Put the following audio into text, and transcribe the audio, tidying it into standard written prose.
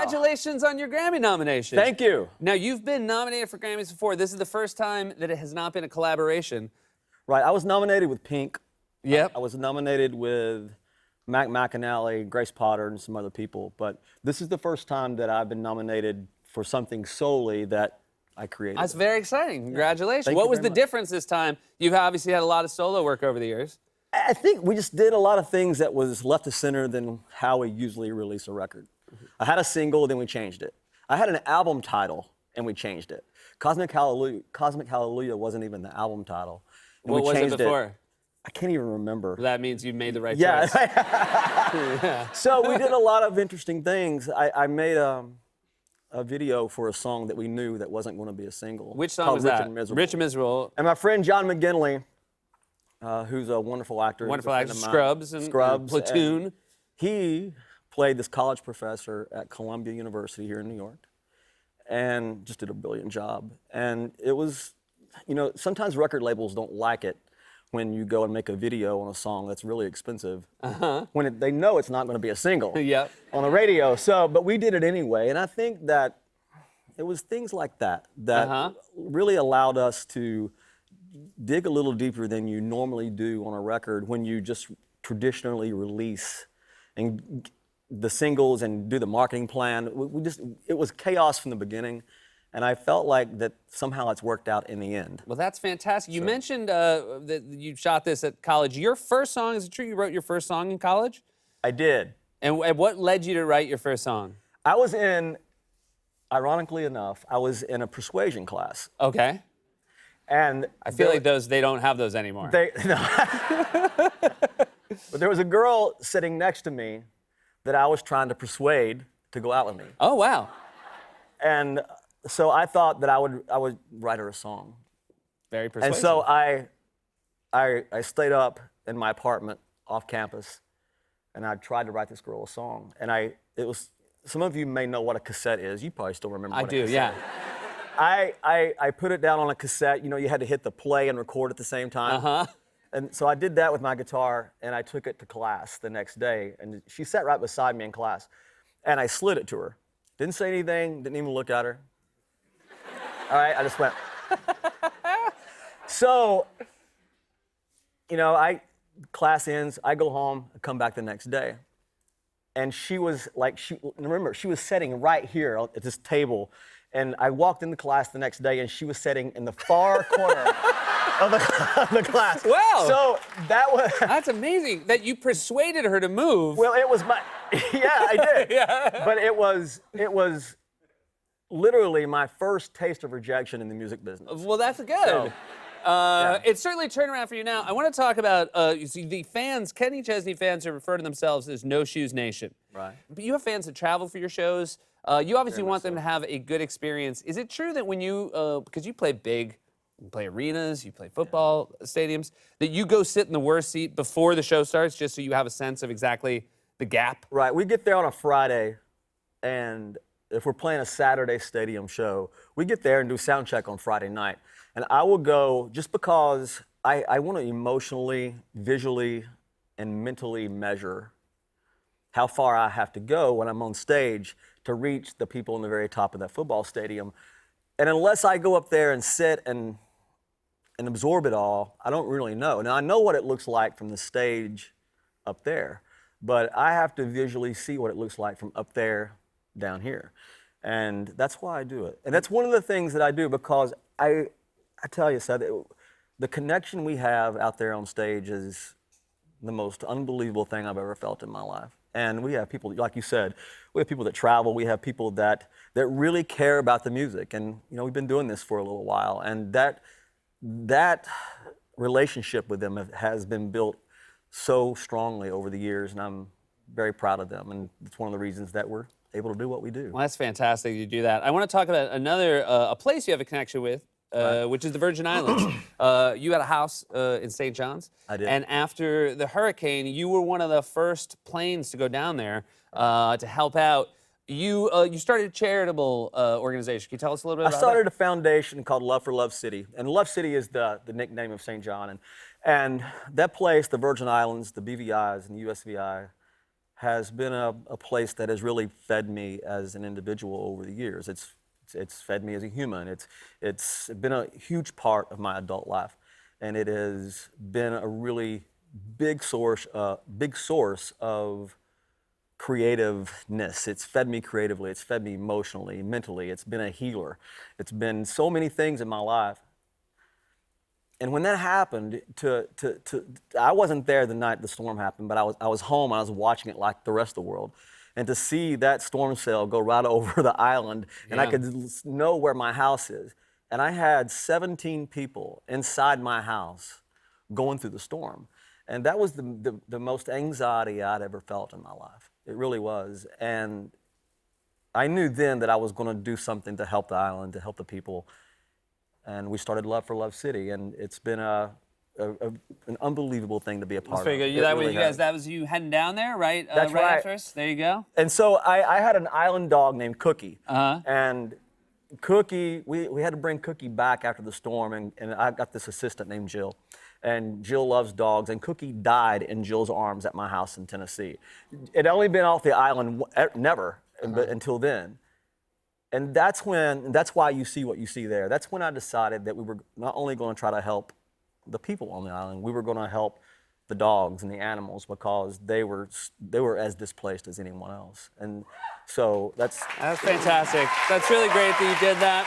Congratulations on your Grammy nomination. Thank you. Now, you've been nominated for Grammys before. This is the first time that it has not been a collaboration. Right, I was nominated with Pink. Yep. I was nominated with Mac McAnally, Grace Potter, and some other people. But this is the first time that I've been nominated for something solely that I created. That's very exciting. Congratulations. Thank What you was very the much. difference this time? You've obviously had a lot of solo work over the years. I think we just did a lot of things that was left to center than how we usually release a record. I had a single, then we changed it. I had an album title, and we changed it. Cosmic Hallelujah wasn't even the album title. and What we was it changed before? I can't even remember. That means you made the right Yeah. choice. So we did a lot of interesting things. I made a video for a song that we knew that wasn't going to be a single. Which song called was Rich that? and Miserable. Rich and Miserable. And my friend John McGinley, who's a wonderful actor. Wonderful he's a actor. friend of mine. Scrubs and Scrubs. Platoon. And he played this college professor at Columbia University here in New York and just did a brilliant job. And it was, you know, sometimes record labels don't like it when you go and make a video on a song that's really expensive when they know it's not going to be a single Yep. on the radio. So, but we did it anyway. And I think that it was things like that that really allowed us to dig a little deeper than you normally do on a record when you just traditionally release and the singles and do the marketing plan. It was chaos from the beginning, and I felt like that somehow it's worked out in the end. Well, that's fantastic. You mentioned that you shot this at college. Your first song, is it true you wrote your first song in college? I did. And what led you to write your first song? I was in, ironically enough, I was in a persuasion class. Okay. And I feel like they don't have those anymore. But there was a girl sitting next to me that I was trying to persuade to go out with me. Oh, wow. And so I thought that I would write her a song. Very persuasive. And so I stayed up in my apartment off campus, and I tried to write this girl a song. And it was, some of you may know what a cassette is. You probably still remember I what a do, cassette yeah. is. I put it down on a cassette. You know, you had to hit the play and record at the same time. And so I did that with my guitar, and I took it to class the next day. And she sat right beside me in class. And I slid it to her. Didn't say anything, didn't even look at her. All right, I just went. So, you know, class ends, I go home, I come back the next day. And she was like, remember, she was sitting right here at this table. And I walked into class the next day, and she was sitting in the far corner of the class. Wow. So that was. That's amazing that you persuaded her to move. Well, it was my. Yeah, I did. Yeah. But it was literally my first taste of rejection in the music business. Well, that's good. So, yeah. It's certainly turned around for you now. I want to talk about, you see, the fans, Kenny Chesney fans who refer to themselves as No Shoes Nation. Right. But you have fans that travel for your shows. You obviously Very want much them so. to have a good experience. Is it true that when you, because you play big, you play arenas, you play football stadiums, that you go sit in the worst seat before the show starts just so you have a sense of exactly the gap? Right. We get there on a Friday, and if we're playing a Saturday stadium show, we get there and do sound check on Friday night. And I will go just because I want to emotionally, visually, and mentally measure how far I have to go when I'm on stage to reach the people in the very top of that football stadium. And unless I go up there and sit and absorb it all, I don't really know. Now, I know what it looks like from the stage up there, but I have to visually see what it looks like from up there down here. And that's why I do it. And that's one of the things that I do because I tell you, Seth, the connection we have out there on stage is the most unbelievable thing I've ever felt in my life. And we have people, like you said, we have people that travel, we have people that really care about the music. And, you know, we've been doing this for a little while. And that relationship with them has been built so strongly over the years, and I'm very proud of them. And it's one of the reasons that we're able to do what we do. Well, that's fantastic you do that. I want to talk about another, a place you have a connection with, which is the Virgin Islands. You had a house in St. John's. I did. And after the hurricane, you were one of the first planes to go down there to help out. You started a charitable organization. Can you tell us a little bit about I started a foundation called Love for Love City. And Love City is the nickname of St. John. And that place, the Virgin Islands, the BVIs and the USVI, has been a place that has really fed me as an individual over the years. It's fed me as a human. It's been a huge part of my adult life, and it has been a really big source of creativeness. It's fed me creatively. It's fed me emotionally, mentally. It's been a healer. It's been so many things in my life. And when that happened, I wasn't there the night the storm happened, but I was home. I was watching it like the rest of the world. And to see that storm cell go right over the island, and I Yeah. could know where my house is. And I had 17 people inside my house going through the storm. And that was the most anxiety I'd ever felt in my life. It really was. And I knew then that I was going to do something to help the island, to help the people. And we started Love for Love City, and it's been an unbelievable thing to be a part That's very of. good. It That, really you guys, has. that was you heading down there, right? That's right. right. After us? There you go. And so I had an island dog named Cookie. Uh-huh. And Cookie, we had to bring Cookie back after the storm, and I got this assistant named Jill. And Jill loves dogs, and Cookie died in Jill's arms at my house in Tennessee. It had only been off the island never, but until then. And that's why you see what you see there. That's when I decided that we were not only going to try to help the people on the island, we were going to help the dogs and the animals because they were as displaced as anyone else. And so that's That's fantastic. That's really great that you did that.